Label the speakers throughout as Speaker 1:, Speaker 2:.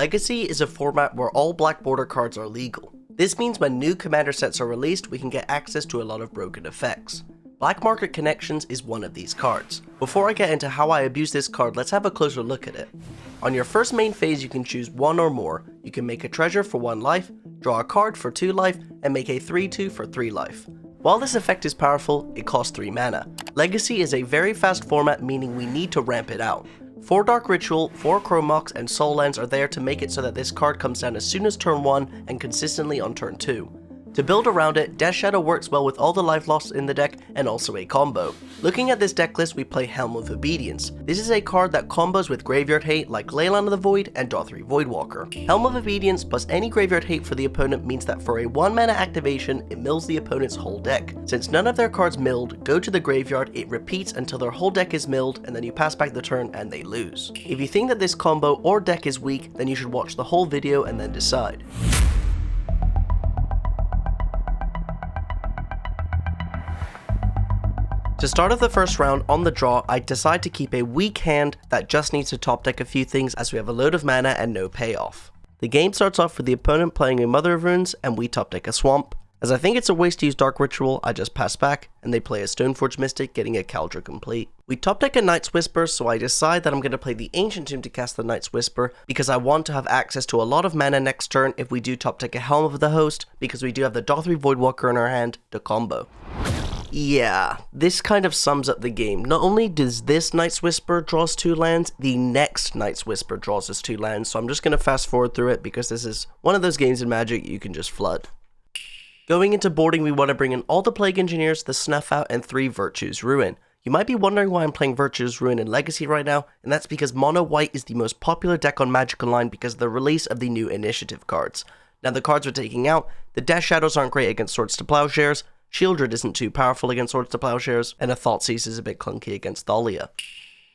Speaker 1: Legacy is a format where all black border cards are legal. This means when new commander sets are released, we can get access to a lot of broken effects. Black Market Connections is one of these cards. Before I get into how I abuse this card, let's have a closer look at it. On your first main phase, you can choose one or more. You can make a treasure for 1 life, draw a card for 2 life, and make a 3/2 for 3 life. While this effect is powerful, it costs 3 mana. Legacy is a very fast format, meaning we need to ramp it out. 4 Dark Ritual, 4 Chrome Mox, and Soul Lens are there to make it so that this card comes down as soon as turn 1 and consistently on turn 2. To build around it, Death Shadow works well with all the life loss in the deck and also a combo. Looking at this deck list, we play Helm of Obedience. This is a card that combos with Graveyard Hate like Leyline of the Void and Dothri Voidwalker. Helm of Obedience plus any Graveyard Hate for the opponent means that for a 1 mana activation, it mills the opponent's whole deck. Since none of their cards milled go to the graveyard, it repeats until their whole deck is milled, and then you pass back the turn and they lose. If you think that this combo or deck is weak, then you should watch the whole video and then decide. To start off the first round on the draw, I decide to keep a weak hand that just needs to top deck a few things as we have a load of mana and no payoff. The game starts off with the opponent playing a Mother of Runes and we top deck a Swamp. As I think it's a waste to use Dark Ritual, I just pass back and they play a Stoneforge Mystic, getting a Caldra complete. We top deck a Night's Whisper, so I decide that I'm going to play the Ancient Tomb to cast the Night's Whisper because I want to have access to a lot of mana next turn if we do top deck a Helm of the Host, because we do have the Dothri Voidwalker in our hand to combo. Yeah, this kind of sums up the game. Not only does this Night's Whisper draw us 2 lands, the next Night's Whisper draws us 2 lands, so I'm just going to fast forward through it because this is one of those games in Magic you can just flood. Going into boarding, we want to bring in all the Plague Engineers, the Snuff Out, and 3 Virtue's Ruin. You might be wondering why I'm playing Virtue's Ruin in Legacy right now, and that's because Mono White is the most popular deck on Magic Online because of the release of the new Initiative cards. Now the cards we're taking out, the Death Shadows aren't great against Swords to Plowshares, Shieldred isn't too powerful against Swords to Plowshares, and a Thoughtseize is a bit clunky against Thalia.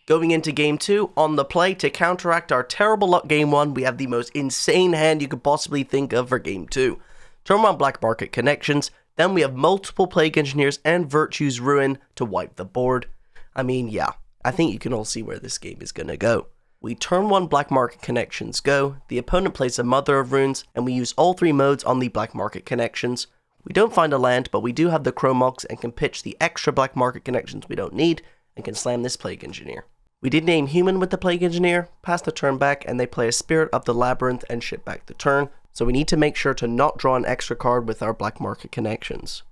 Speaker 1: Going into game 2, on the play, to counteract our terrible luck game 1, we have the most insane hand you could possibly think of for game 2. Turn 1 Black Market Connections, then we have multiple Plague Engineers and Virtue's Ruin to wipe the board. I mean, yeah, I think you can all see where this game is gonna go. We turn 1 Black Market Connections go, the opponent plays a Mother of Runes, and we use all 3 modes on the Black Market Connections. We don't find a land, but we do have the Chrome Mox and can pitch the extra Black Market Connections we don't need, and can slam this Plague Engineer. We did name Human with the Plague Engineer, pass the turn back, and they play a Spirit of the Labyrinth and ship back the turn, so we need to make sure to not draw an extra card with our Black Market Connections.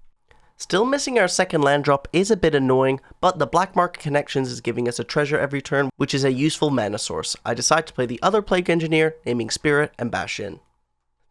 Speaker 1: Still missing our second land drop is a bit annoying, but the Black Market Connections is giving us a treasure every turn, which is a useful mana source. I decide to play the other Plague Engineer, naming Spirit, and bash in.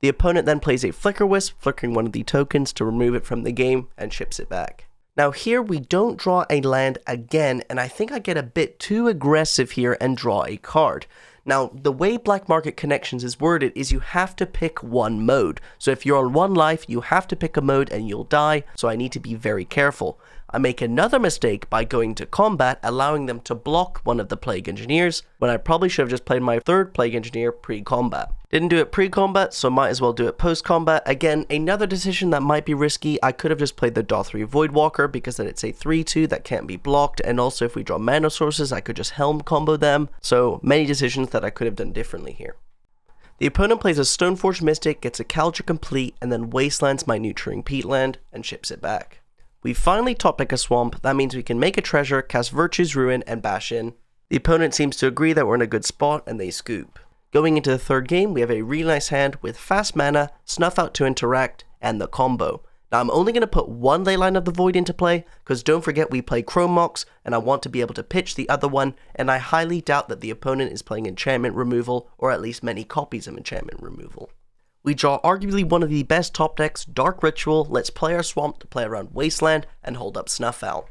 Speaker 1: The opponent then plays a Flicker Wisp, flickering one of the tokens to remove it from the game, and ships it back. Now here we don't draw a land again, and I think I get a bit too aggressive here and draw a card. Now, the way Black Market Connections is worded is you have to pick one mode. So if you're on 1 life, you have to pick a mode and you'll die, so I need to be very careful. I make another mistake by going to combat, allowing them to block one of the Plague Engineers, when I probably should have just played my 3rd Plague Engineer pre-combat. Didn't do it pre-combat, so might as well do it post-combat. Again, another decision that might be risky. I could have just played the Dothri Voidwalker because then it's a 3/2 that can't be blocked, and also if we draw mana sources, I could just Helm combo them. So many decisions that I could have done differently here. The opponent plays a Stoneforge Mystic, gets a Caldra complete, and then wastelands my Nurturing Peatland and ships it back. We finally top deck a Swamp. That means we can make a treasure, cast Virtue's Ruin, and bash in. The opponent seems to agree that we're in a good spot, and they scoop. Going into the 3rd game, we have a really nice hand with fast mana, Snuff Out to interact, and the combo. Now I'm only going to put 1 Leyline of the Void into play, because don't forget we play Chrome Mox, and I want to be able to pitch the other one, and I highly doubt that the opponent is playing Enchantment removal, or at least many copies of Enchantment removal. We draw arguably one of the best top decks, Dark Ritual, lets play our Swamp to play around Wasteland, and hold up Snuff Out.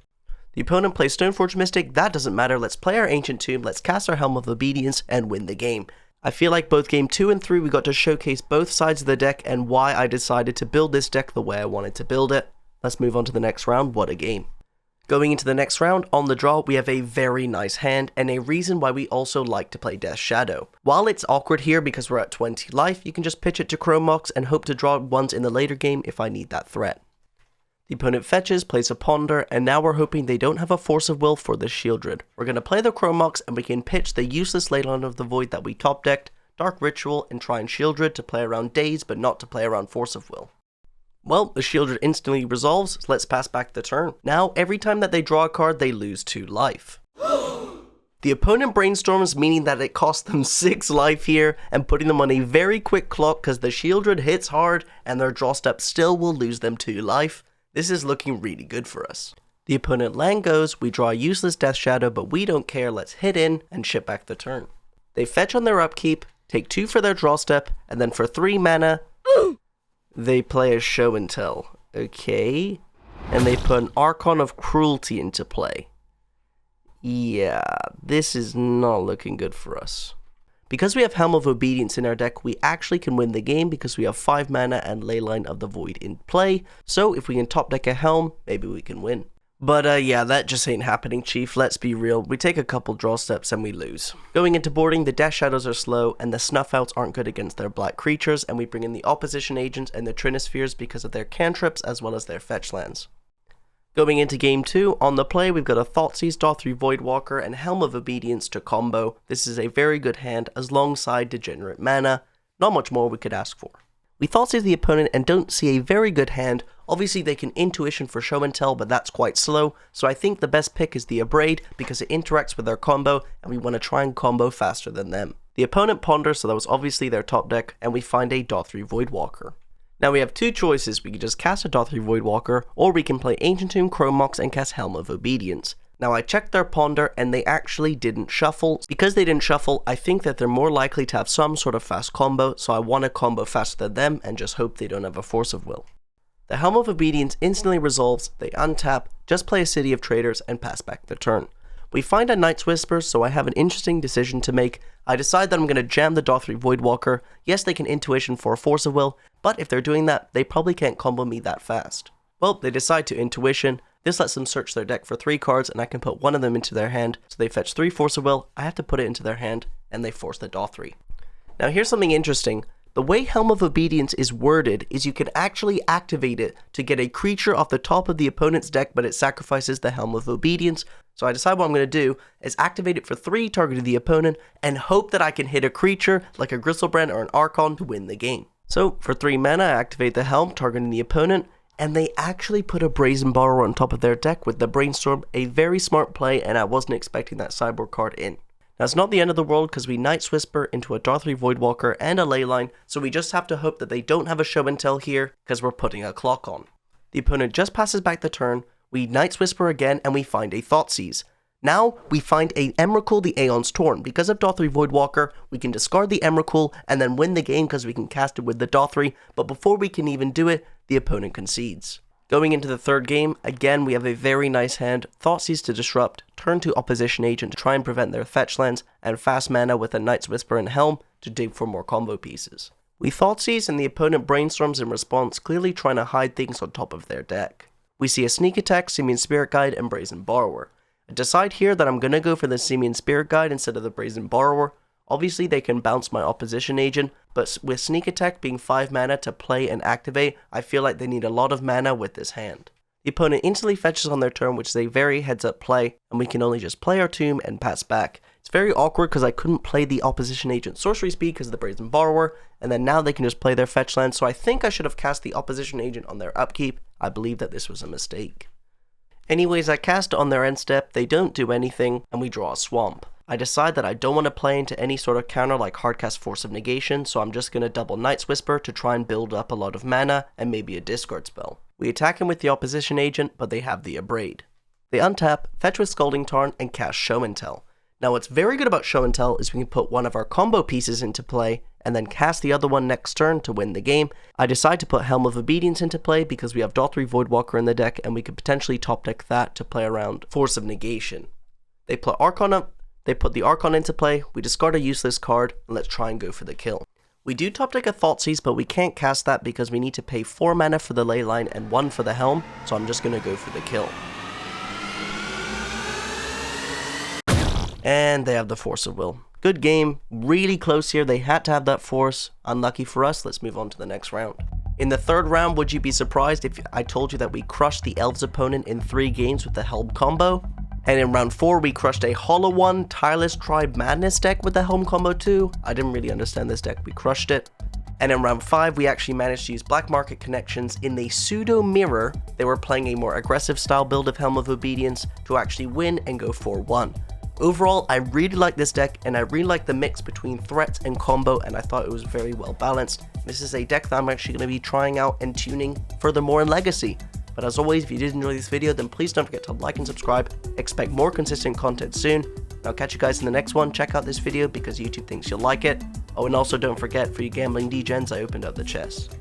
Speaker 1: The opponent plays Stoneforge Mystic, that doesn't matter, let's play our Ancient Tomb, let's cast our Helm of Obedience, and win the game. I feel like both game 2 and 3 we got to showcase both sides of the deck and why I decided to build this deck the way I wanted to build it. Let's move on to the next round, what a game. Going into the next round, on the draw, we have a very nice hand, and a reason why we also like to play Death Shadow. While it's awkward here because we're at 20 life, you can just pitch it to Chrome Mox and hope to draw ones in the later game if I need that threat. The opponent fetches, plays a Ponder, and now we're hoping they don't have a Force of Will for the Shieldred. We're going to play the Chrome Mox and we can pitch the useless Leyline of the Void that we top decked Dark Ritual, and try and Shieldred to play around Daze, but not to play around Force of Will. Well, the Shieldred instantly resolves, so let's pass back the turn. Now, every time that they draw a card, they lose 2 life. The opponent brainstorms, meaning that it costs them 6 life here, and putting them on a very quick clock because the Shieldred hits hard, and their draw step still will lose them 2 life. This is looking really good for us. The opponent land goes, we draw a useless Death Shadow, but we don't care, let's hit in and ship back the turn. They fetch on their upkeep, take 2 for their draw step, and then for 3 mana, they play a Show and Tell. Okay. And they put an Archon of Cruelty into play. Yeah, this is not looking good for us. Because we have Helm of Obedience in our deck, we actually can win the game because we have 5 mana and Leyline of the Void in play. So if we can top deck a Helm, maybe we can win. But yeah, that just ain't happening, Chief. Let's be real. We take a couple draw steps and we lose. Going into boarding, the Death Shadows are slow and the Snuff Outs aren't good against their black creatures, and we bring in the Opposition Agents and the Trinispheres because of their cantrips as well as their fetch lands. Going into game 2, on the play we've got a Thoughtseize, Dothry Voidwalker, and Helm of Obedience to combo. This is a very good hand alongside Degenerate Mana. Not much more we could ask for. We Thoughtseize the opponent and don't see a very good hand. Obviously they can Intuition for Show and Tell, but that's quite slow, so I think the best pick is the Abrade because it interacts with their combo and we want to try and combo faster than them. The opponent ponders, so that was obviously their top deck, and we find a Dothry Voidwalker. Now we have 2 choices. We can just cast a Dothry Voidwalker, or we can play Ancient Tomb, Chrome Mox, and cast Helm of Obedience. Now I checked their ponder and they actually didn't shuffle. Because they didn't shuffle, I think that they're more likely to have some sort of fast combo, so I want to combo faster than them and just hope they don't have a Force of Will. The Helm of Obedience instantly resolves, they untap, just play a City of Traders, and pass back the turn. We find a Night's Whisper, so I have an interesting decision to make. I decide that I'm going to jam the Dothry Voidwalker. Yes, they can Intuition for a Force of Will, but if they're doing that, they probably can't combo me that fast. Well, they decide to Intuition. This lets them search their deck for 3 cards, and I can put one of them into their hand. So they fetch 3 Force of Will, I have to put it into their hand, and they force the Dothry. Now here's something interesting. The way Helm of Obedience is worded is you can actually activate it to get a creature off the top of the opponent's deck, but it sacrifices the Helm of Obedience. So I decide what I'm going to do is activate it for 3 targeting the opponent and hope that I can hit a creature like a Gristlebrand or an Archon to win the game. So for 3 mana, I activate the Helm targeting the opponent, and they actually put a Brazen Borrower on top of their deck with the Brainstorm, a very smart play, and I wasn't expecting that sideboard card in. Now it's not the end of the world because we Night's Whisper into a Dothry Voidwalker and a Leyline, so we just have to hope that they don't have a Show and Tell here because we're putting a clock on. The opponent just passes back the turn, we Night's Whisper again, and we find a Thoughtseize. Now we find a Emrakul the Aeon's Torn. Because of Dothry Voidwalker, we can discard the Emrakul and then win the game because we can cast it with the Dothry, but before we can even do it, the opponent concedes. Going into the 3rd game, again we have a very nice hand, Thoughtseize to disrupt, turn to Opposition Agent to try and prevent their fetch lands, and fast mana with a Night's Whisper and Helm to dig for more combo pieces. We Thoughtseize and the opponent brainstorms in response, clearly trying to hide things on top of their deck. We see a Sneak Attack, Simian Spirit Guide, and Brazen Borrower. I decide here that I'm going to go for the Simian Spirit Guide instead of the Brazen Borrower. Obviously they can bounce my Opposition Agent, but with Sneak Attack being 5 mana to play and activate, I feel like they need a lot of mana with this hand. The opponent instantly fetches on their turn, which is a very heads-up play, and we can only just play our tomb and pass back. It's very awkward because I couldn't play the Opposition Agent Sorcery Speed because of the Brazen Borrower, and then now they can just play their fetch land, so I think I should have cast the Opposition Agent on their upkeep. I believe that this was a mistake. Anyways, I cast it on their end step, they don't do anything, and we draw a Swamp. I decide that I don't want to play into any sort of counter like Hardcast Force of Negation, so I'm just going to double Night's Whisper to try and build up a lot of mana and maybe a discard spell. We attack him with the Opposition Agent, but they have the Abrade. They untap, fetch with Scalding Tarn, and cast Show and Tell. Now what's very good about Show and Tell is we can put one of our combo pieces into play, and then cast the other one next turn to win the game. I decide to put Helm of Obedience into play because we have Dothry Voidwalker in the deck, and we could potentially top deck that to play around Force of Negation. They put the Archon into play, we discard a useless card, and let's try and go for the kill. We do top deck a Thoughtseize, but we can't cast that because we need to pay 4 mana for the Leyline and 1 for the Helm, so I'm just going to go for the kill. And they have the Force of Will. Good game, really close here, they had to have that force. Unlucky for us, let's move on to the next round. In the 3rd round, would you be surprised if I told you that we crushed the Elves opponent in 3 games with the Helm combo? And in round 4, we crushed a Hollow One Tireless Tribe Madness deck with the Helm combo too. I didn't really understand this deck, we crushed it. And in round 5, we actually managed to use black market connections in the pseudo mirror. They were playing a more aggressive style build of Helm of Obedience to actually win and go 4-1. Overall, I really like this deck, and I really like the mix between threats and combo, and I thought it was very well balanced. This is a deck that I'm actually going to be trying out and tuning furthermore in Legacy. But as always, if you did enjoy this video, then please don't forget to like and subscribe. Expect more consistent content soon. I'll catch you guys in the next one. Check out this video because YouTube thinks you'll like it. Oh, and also don't forget, for you gambling degens, I opened up the chest.